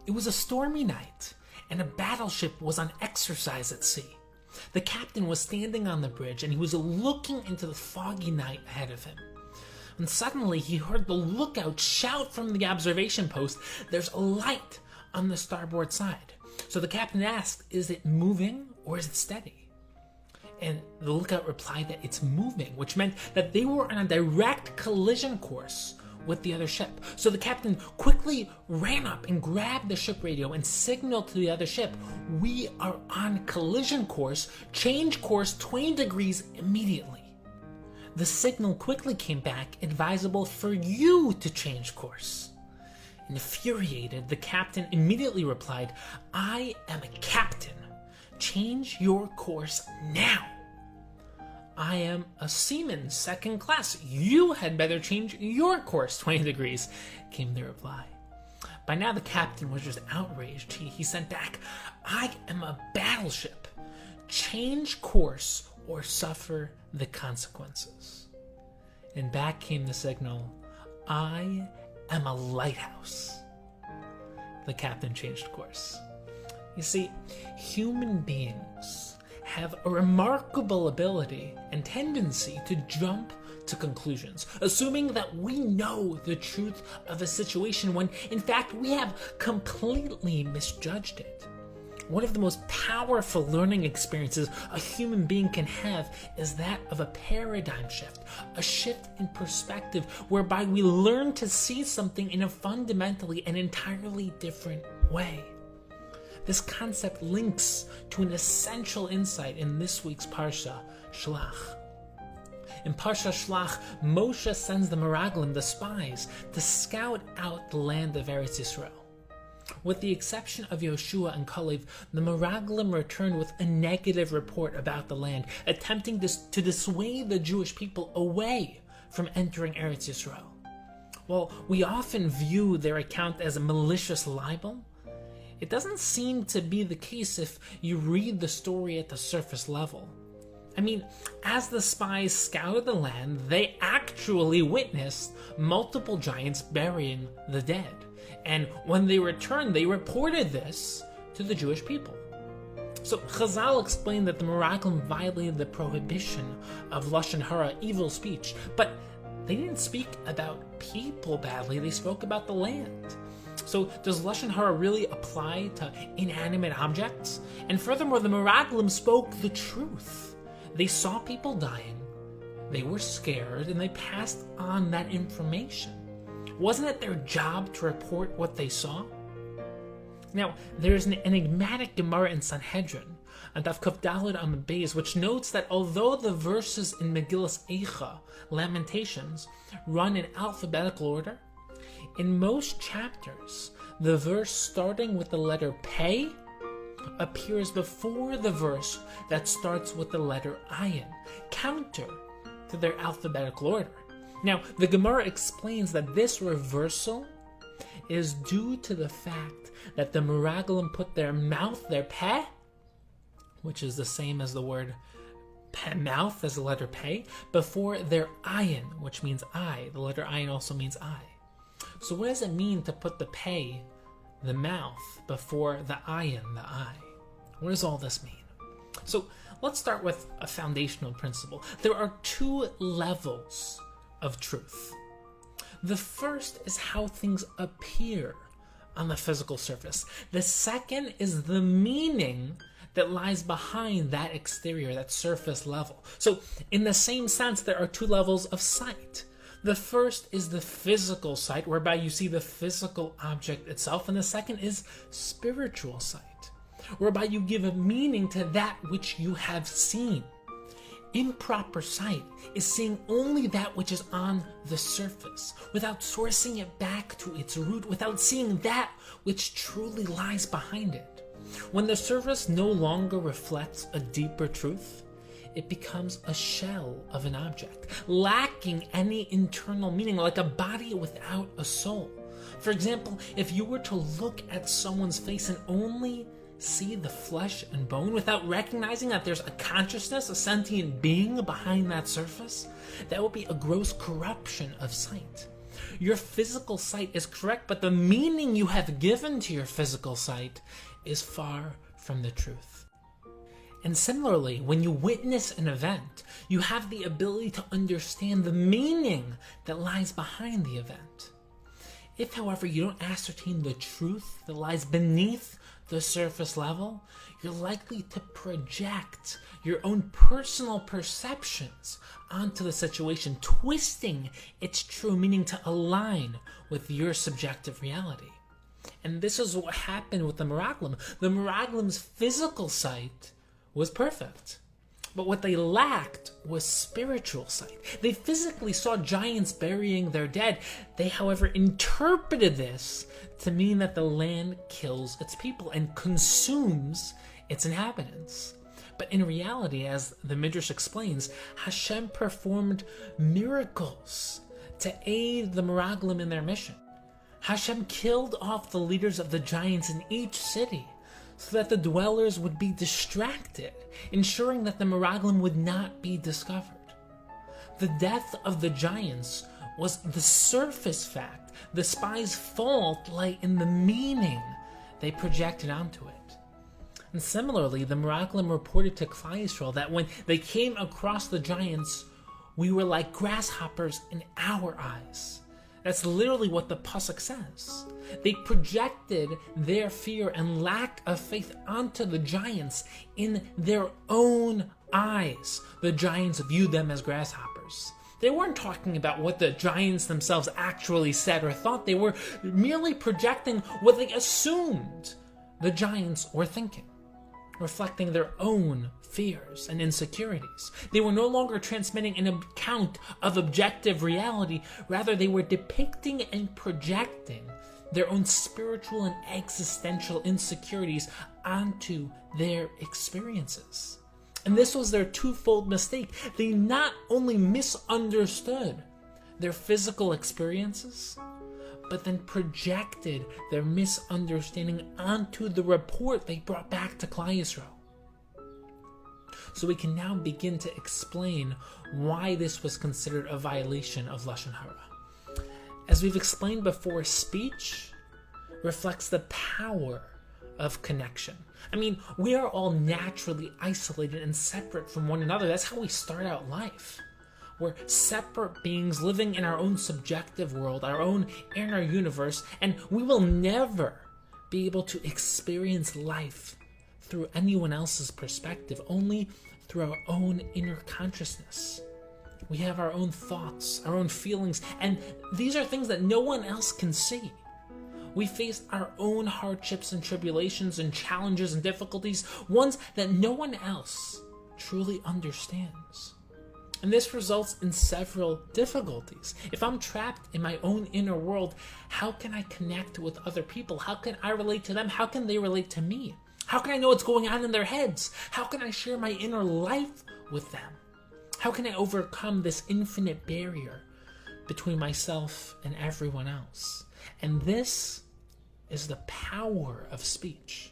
It was a stormy night, and a battleship was on exercise at sea. The captain was standing on the bridge, and he was looking into the foggy night ahead of him. And suddenly he heard the lookout shout from the observation post, "There's a light on the starboard side." So the captain asked, "Is it moving or is it steady?" And the lookout replied that it's moving, which meant that they were on a direct collision course with the other ship. So the captain quickly ran up and grabbed the ship radio and signaled to the other ship, "We are on collision course. Change course 20 degrees immediately." The signal quickly came back, "Advisable for you to change course." Infuriated, the captain immediately replied, "I am a captain. Change your course now." "I am a seaman, second class. You had better change your course 20 degrees, came the reply. By now the captain was just outraged. He sent back, "I am a battleship. Change course or suffer the consequences." And back came the signal, "I am a lighthouse." The captain changed course. You see, human beings have a remarkable ability and tendency to jump to conclusions, assuming that we know the truth of a situation when, in fact, we have completely misjudged it. One of the most powerful learning experiences a human being can have is that of a paradigm shift, a shift in perspective whereby we learn to see something in a fundamentally and entirely different way. This concept links to an essential insight in this week's Parsha, Shlach. In Parsha Shlach, Moshe sends the Meraglim, the spies, to scout out the land of Eretz Yisrael. With the exception of Yoshua and Kalev, the Meraglim returned with a negative report about the land, attempting to dissuade the Jewish people away from entering Eretz Yisrael. While we often view their account as a malicious libel, it doesn't seem to be the case if you read the story at the surface level. I mean, as the spies scouted the land, they actually witnessed multiple giants burying the dead. And when they returned, they reported this to the Jewish people. So Chazal explained that the Meraglim violated the prohibition of Lashon Hara, evil speech, but they didn't speak about people badly, they spoke about the land. So does Lashon Hara really apply to inanimate objects? And furthermore, the Meraglim spoke the truth. They saw people dying, they were scared, and they passed on that information. Wasn't it their job to report what they saw? Now, there's an enigmatic Gemara in Sanhedrin, on Daf Kuf Daled on the base, which notes that although the verses in Megillas Eicha, Lamentations, run in alphabetical order, in most chapters, the verse starting with the letter Pei appears before the verse that starts with the letter Ayin, counter to their alphabetical order. Now, the Gemara explains that this reversal is due to the fact that the Meraglim put their mouth, their Peh, which is the same as the word mouth as the letter Pei, before their Ayin, which means eye. The letter Ayin also means eye. So what does it mean to put the Pei, the mouth, before the Ayin, the eye? What does all this mean? So let's start with a foundational principle. There are two levels of truth. The first is how things appear on the physical surface. The second is the meaning that lies behind that exterior, that surface level. So in the same sense, there are two levels of sight. The first is the physical sight, whereby you see the physical object itself, and the second is spiritual sight, whereby you give a meaning to that which you have seen. Improper sight is seeing only that which is on the surface, without sourcing it back to its root, without seeing that which truly lies behind it. When the surface no longer reflects a deeper truth, it becomes a shell of an object, lacking any internal meaning, like a body without a soul. For example, if you were to look at someone's face and only see the flesh and bone without recognizing that there's a consciousness, a sentient being behind that surface, that would be a gross corruption of sight. Your physical sight is correct, but the meaning you have given to your physical sight is far from the truth. And similarly, when you witness an event, you have the ability to understand the meaning that lies behind the event. If, however, you don't ascertain the truth that lies beneath the surface level, you're likely to project your own personal perceptions onto the situation, twisting its true meaning to align with your subjective reality. And this is what happened with the Meraglim. The Meraglim's physical sight was perfect, but what they lacked was spiritual sight. They physically saw giants burying their dead. They, however, interpreted this to mean that the land kills its people and consumes its inhabitants. But in reality, as the Midrash explains, Hashem performed miracles to aid the Meraglim in their mission. Hashem killed off the leaders of the giants in each city so that the dwellers would be distracted, ensuring that the Meraglim would not be discovered. The death of the giants was the surface fact. The spies' fault lay in the meaning they projected onto it. And similarly, the Meraglim reported to Klal Yisrael that when they came across the giants, we were like grasshoppers in our eyes. That's literally what the pasuk says. They projected their fear and lack of faith onto the giants in their own eyes. The giants viewed them as grasshoppers. They weren't talking about what the giants themselves actually said or thought. They were merely projecting what they assumed the giants were thinking, reflecting their own fears and insecurities. They were no longer transmitting an account of objective reality. Rather, they were depicting and projecting their own spiritual and existential insecurities onto their experiences. And this was their twofold mistake. They not only misunderstood their physical experiences, but then projected their misunderstanding onto the report they brought back to Klal Yisrael. So we can now begin to explain why this was considered a violation of Lashon Hara. As we've explained before, speech reflects the power of connection. I mean, we are all naturally isolated and separate from one another. That's how we start out life. We're separate beings living in our own subjective world, our own inner universe, and we will never be able to experience life through anyone else's perspective, only through our own inner consciousness. We have our own thoughts, our own feelings, and these are things that no one else can see. We face our own hardships and tribulations and challenges and difficulties, ones that no one else truly understands. And this results in several difficulties. If I'm trapped in my own inner world, how can I connect with other people? How can I relate to them? How can they relate to me? How can I know what's going on in their heads? How can I share my inner life with them? How can I overcome this infinite barrier between myself and everyone else? And this is the power of speech.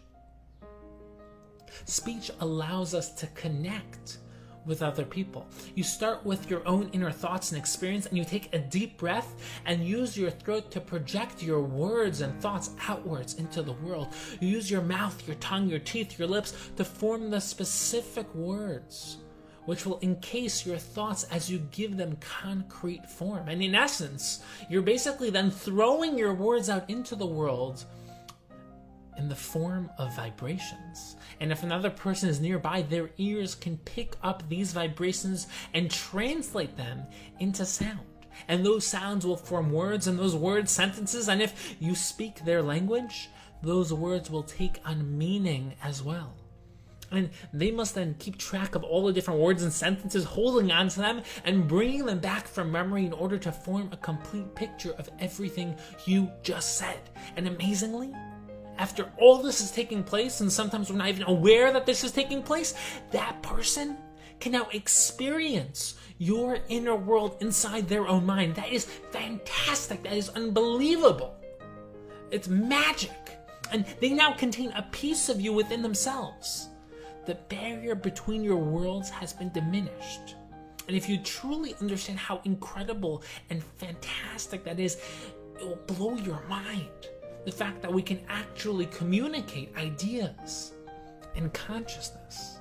Speech allows us to connect with other people. You start with your own inner thoughts and experience, and you take a deep breath and use your throat to project your words and thoughts outwards into the world. You use your mouth, your tongue, your teeth, your lips to form the specific words which will encase your thoughts as you give them concrete form. And in essence, you're basically then throwing your words out into the world in the form of vibrations. And if another person is nearby, their ears can pick up these vibrations and translate them into sound. And those sounds will form words, and those words sentences, and if you speak their language, those words will take on meaning as well. And they must then keep track of all the different words and sentences, holding on to them and bringing them back from memory in order to form a complete picture of everything you just said. And amazingly, after all this is taking place, and sometimes we're not even aware that this is taking place, that person can now experience your inner world inside their own mind. That is fantastic. That is unbelievable. It's magic. And they now contain a piece of you within themselves. The barrier between your worlds has been diminished. And if you truly understand how incredible and fantastic that is, it will blow your mind. The fact that we can actually communicate ideas and consciousness.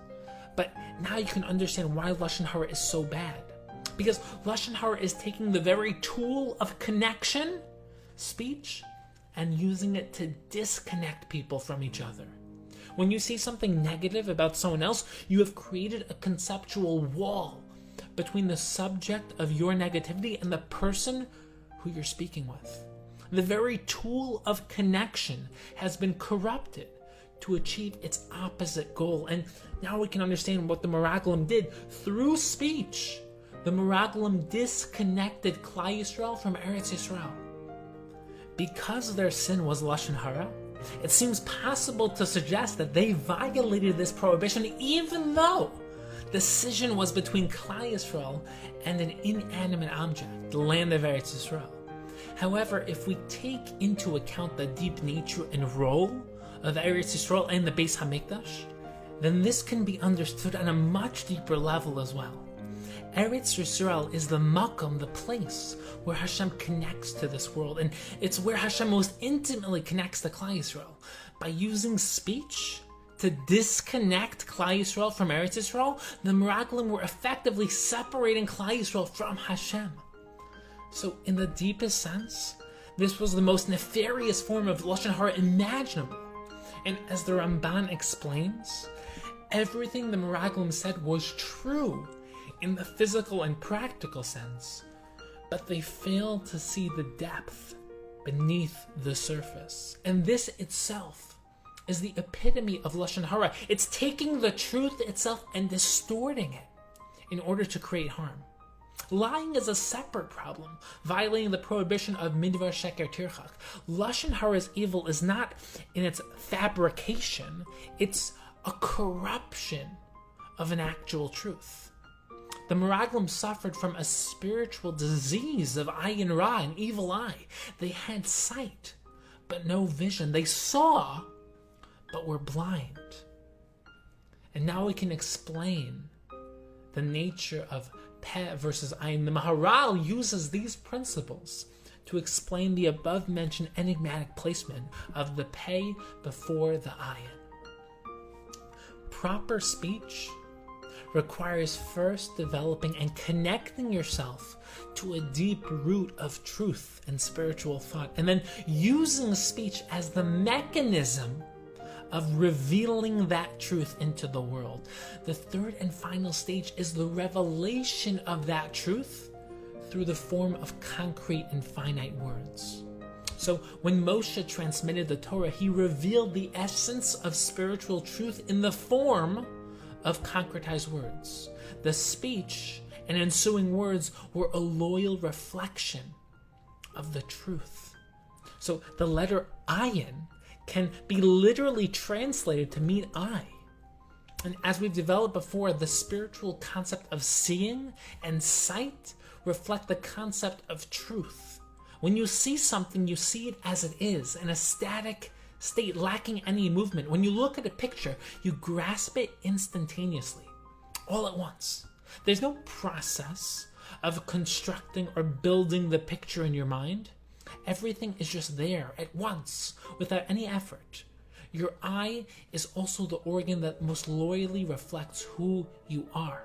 But now you can understand why Lashon Hara is so bad. Because Lashon Hara is taking the very tool of connection, speech, and using it to disconnect people from each other. When you say something negative about someone else, you have created a conceptual wall between the subject of your negativity and the person who you're speaking with. The very tool of connection has been corrupted to achieve its opposite goal. And now we can understand what the Meraglim did. Through speech, the Meraglim disconnected Klal Yisrael from Eretz Yisrael. Because their sin was Lashon Hara, it seems possible to suggest that they violated this prohibition even though the decision was between Klal Yisrael and an inanimate object, the land of Eretz Yisrael. However, if we take into account the deep nature and role of Eretz Yisrael and the Beis HaMikdash, then this can be understood on a much deeper level as well. Eretz Yisrael is the makom, the place where Hashem connects to this world, and it's where Hashem most intimately connects to Klal Yisrael. By using speech to disconnect Klal Yisrael from Eretz Yisrael, the Meraglim were effectively separating Klal Yisrael from Hashem. So in the deepest sense, this was the most nefarious form of Lashon Hara imaginable. And as the Ramban explains, everything the Meraglim said was true in the physical and practical sense, but they failed to see the depth beneath the surface. And this itself is the epitome of Lashon Hara. It's taking the truth itself and distorting it in order to create harm. Lying is a separate problem, violating the prohibition of midvar sheker tirchak. Lashon Hara's evil is not in its fabrication, it's a corruption of an actual truth. The Meraglim suffered from a spiritual disease of ayin ra, an evil eye. They had sight, but no vision. They saw, but were blind. And now we can explain the nature of Peh versus ayin. The Maharal uses these principles to explain the above-mentioned enigmatic placement of the Peh before the ayin. Proper speech requires first developing and connecting yourself to a deep root of truth and spiritual thought, and then using speech as the mechanism of revealing that truth into the world. The third and final stage is the revelation of that truth through the form of concrete and finite words. So when Moshe transmitted the Torah, he revealed the essence of spiritual truth in the form of concretized words. The speech and ensuing words were a loyal reflection of the truth. So the letter ayin can be literally translated to mean eye. And as we've developed before, the spiritual concept of seeing and sight reflect the concept of truth. When you see something, you see it as it is, in a static state, lacking any movement. When you look at a picture, you grasp it instantaneously, all at once. There's no process of constructing or building the picture in your mind. Everything is just there at once, without any effort. Your eye is also the organ that most loyally reflects who you are.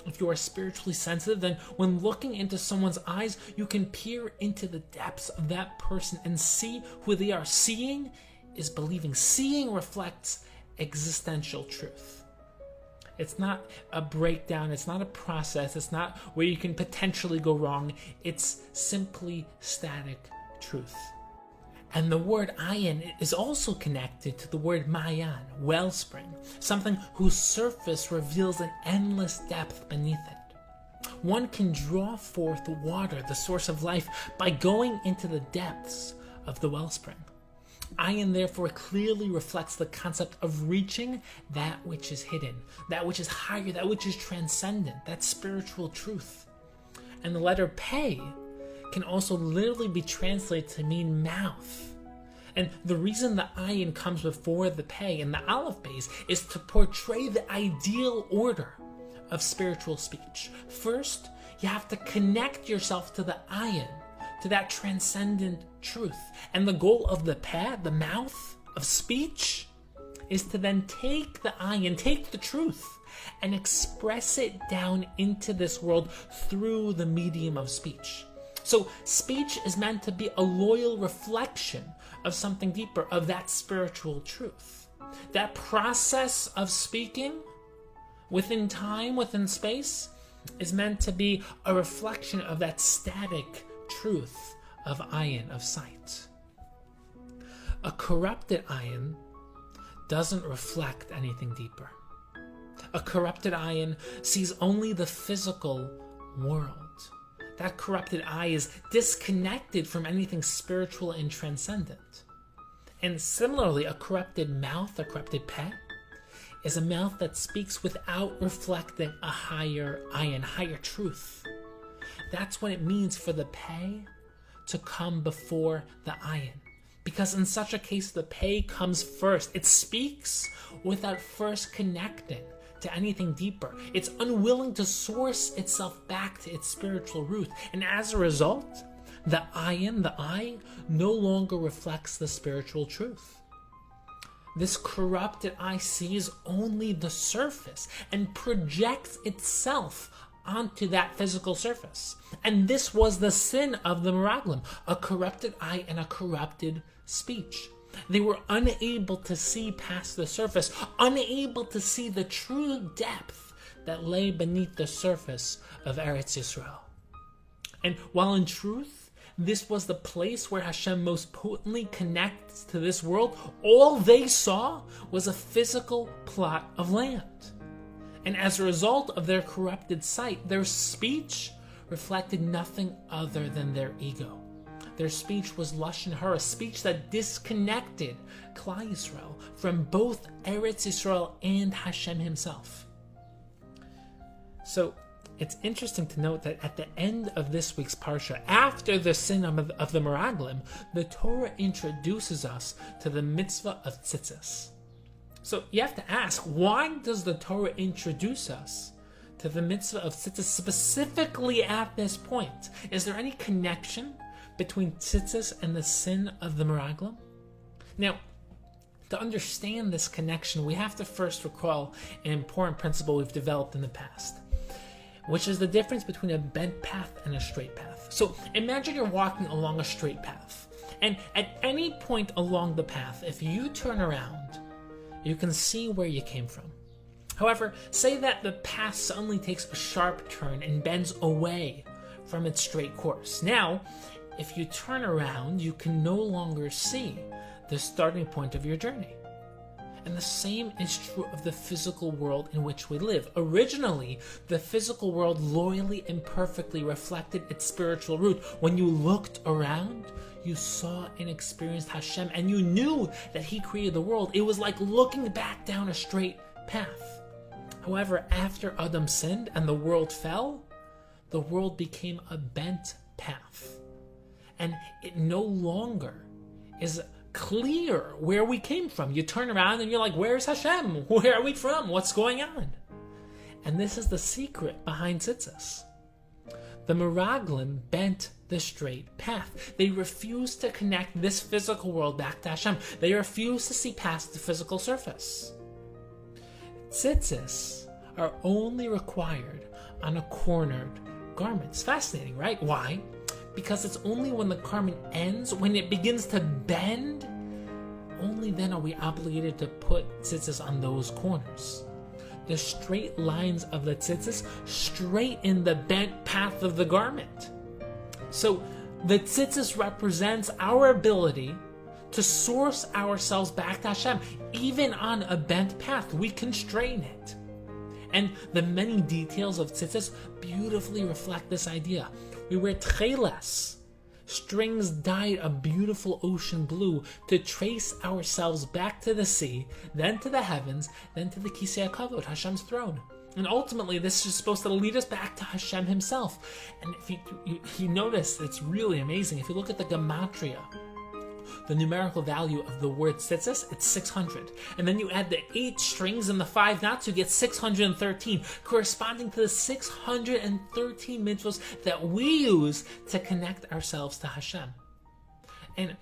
If you are spiritually sensitive, then when looking into someone's eyes, you can peer into the depths of that person and see who they are. Seeing is believing. Seeing reflects existential truth. It's not a breakdown, it's not a process, it's not where you can potentially go wrong. It's simply static truth. And the word ayin is also connected to the word mayan, wellspring, something whose surface reveals an endless depth beneath it. One can draw forth water, the source of life, by going into the depths of the wellspring. Ayin therefore clearly reflects the concept of reaching that which is hidden, that which is higher, that which is transcendent, that spiritual truth. And the letter Pei can also literally be translated to mean mouth. And the reason the ayin comes before the Pei and the aleph beis is to portray the ideal order of spiritual speech. First, you have to connect yourself to the ayin, to that transcendent truth. And the goal of the peh, the mouth of speech, is to then take the ayin, take the truth, and express it down into this world through the medium of speech. So speech is meant to be a loyal reflection of something deeper, of that spiritual truth. That process of speaking within time, within space, is meant to be a reflection of that static truth of ayin, of sight. A corrupted ayin doesn't reflect anything deeper. A corrupted ayin sees only the physical world. That corrupted eye is disconnected from anything spiritual and transcendent. And similarly, a corrupted mouth, a corrupted peh, is a mouth that speaks without reflecting a higher ayin, higher truth. That's what it means for the peh to come before the ayin. Because in such a case, the peh comes first. It speaks without first connecting to anything deeper. It's unwilling to source itself back to its spiritual root. And as a result, the ayin, the eye, no longer reflects the spiritual truth. This corrupted eye sees only the surface and projects itself onto that physical surface. And this was the sin of the Meraglim, a corrupted eye and a corrupted speech. They were unable to see past the surface, unable to see the true depth that lay beneath the surface of Eretz Yisrael. And while in truth, this was the place where Hashem most potently connects to this world, all they saw was a physical plot of land. And as a result of their corrupted sight, their speech reflected nothing other than their ego. Their speech was lashon hara, a speech that disconnected Klal Yisrael from both Eretz Yisrael and Hashem himself. So it's interesting to note that at the end of this week's parsha, after the sin of the Meraglim, the Torah introduces us to the mitzvah of tzitzis. So you have to ask, why does the Torah introduce us to the mitzvah of tzitzis specifically at this point? Is there any connection between tzitzis and the sin of the Meraglim? Now, to understand this connection, we have to first recall an important principle we've developed in the past, which is the difference between a bent path and a straight path. So imagine you're walking along a straight path, and at any point along the path, if you turn around, you can see where you came from. However, say that the path suddenly takes a sharp turn and bends away from its straight course. Now, if you turn around, you can no longer see the starting point of your journey. And the same is true of the physical world in which we live. Originally, the physical world loyally and perfectly reflected its spiritual root. When you looked around, you saw and experienced Hashem, and you knew that He created the world. It was like looking back down a straight path. However, after Adam sinned and the world fell, the world became a bent path. And it no longer is clear where we came from. You turn around and you're like, where's Hashem? Where are we from? What's going on? And this is the secret behind tzitzis. The Meraglim bent the straight path. They refused to connect this physical world back to Hashem. They refused to see past the physical surface. Tzitzis are only required on a cornered garment. It's fascinating, right? Why? Because it's only when the garment ends, when it begins to bend, only then are we obligated to put tzitzis on those corners. The straight lines of the tzitzis straighten the bent path of the garment. So the tzitzis represents our ability to source ourselves back to Hashem. Even on a bent path, we constrain it. And the many details of tzitzis beautifully reflect this idea. We wear tcheles, strings dyed a beautiful ocean blue, to trace ourselves back to the sea, then to the heavens, then to the Kisei HaKavod, Hashem's throne. And ultimately, this is supposed to lead us back to Hashem himself. And if you notice, it's really amazing. If you look at the gematria the numerical value of the word tzitzis, it's 600. And then you add the 8 strings and the 5 knots, you get 613, corresponding to the 613 mitzvos that we use to connect ourselves to Hashem. And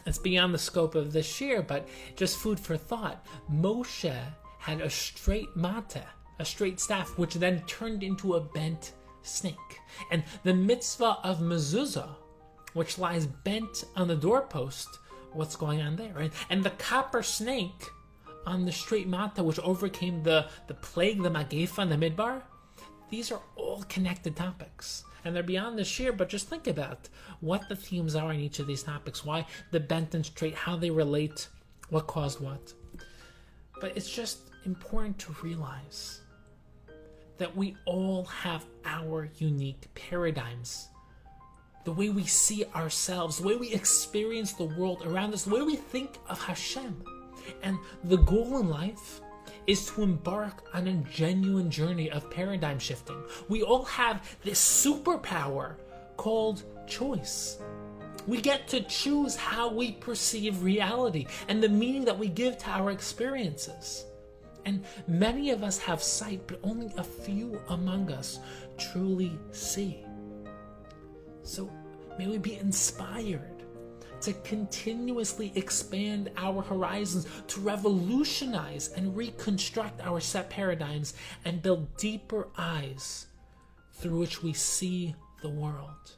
it's beyond the scope of this year, but just food for thought. Moshe had a straight mata, a straight staff, which then turned into a bent snake. And the mitzvah of mezuzah, which lies bent on the doorpost, what's going on there, right? And the copper snake on the straight mata, which overcame the plague, the magefa, and the midbar, these are all connected topics. And they're beyond this year, but just think about what the themes are in each of these topics, why the bent and straight, how they relate, what caused what. But it's just important to realize that we all have our unique paradigms. The way we see ourselves, the way we experience the world around us, the way we think of Hashem. And the goal in life is to embark on a genuine journey of paradigm shifting. We all have this superpower called choice. We get to choose how we perceive reality and the meaning that we give to our experiences. And many of us have sight, but only a few among us truly see. So may we be inspired to continuously expand our horizons, to revolutionize and reconstruct our set paradigms and build deeper eyes through which we see the world.